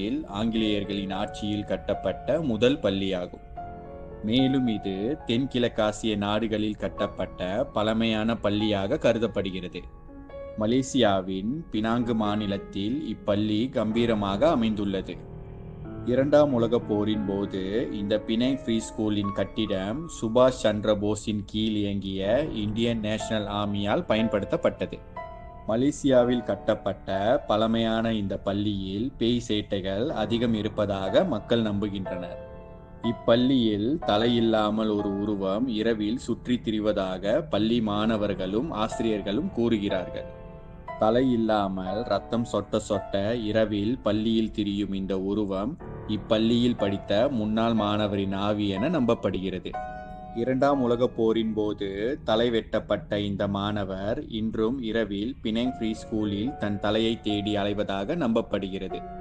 இந்தியாவில் ஆங்கிலேயர்களின் ஆட்சியில் கட்டப்பட்ட முதல் பள்ளியாகும். மேலும் இது தென்கிழக்காசிய நாடுகளில் கட்டப்பட்ட பழமையான பள்ளியாக கருதப்படுகிறது. மலேசியாவின் பினாங்கு மாநிலத்தில் இப்பள்ளி கம்பீரமாக அமைந்துள்ளது. இரண்டாம் உலகப் போரின் போது இந்த பினாங் ஃப்ரீ ஸ்கூலின் கட்டிடம் சுபாஷ் சந்திர போஸின் கீழ் இயங்கிய இந்தியன் நேஷனல் ஆர்மியால் பயன்படுத்தப்பட்டது. மலேசியாவில் கட்டப்பட்ட பழமையான இந்த பள்ளியில் பேய் சேட்டைகள் அதிகம் இருப்பதாக மக்கள் நம்புகின்றனர். இப்பள்ளியில் தலையில்லாமல் ஒரு உருவம் இரவில் சுற்றித் திரிவதாக பள்ளி மாணவர்களும் ஆசிரியர்களும் கூறுகிறார்கள். தலையில்லாமல் ரத்தம் சொட்ட சொட்ட இரவில் பள்ளியில் திரியும் இந்த உருவம் இப்பள்ளியில் படித்த முன்னாள் மாணவரின் ஆவி என நம்பப்படுகிறது. இரண்டாம் உலகப் போரின் போது தலை வெட்டப்பட்ட இந்த மாணவர் இன்றும் இரவில் பினாங் ஃப்ரீ ஸ்கூலில் தன் தலையை தேடி அலைவதாக நம்பப்படுகிறது.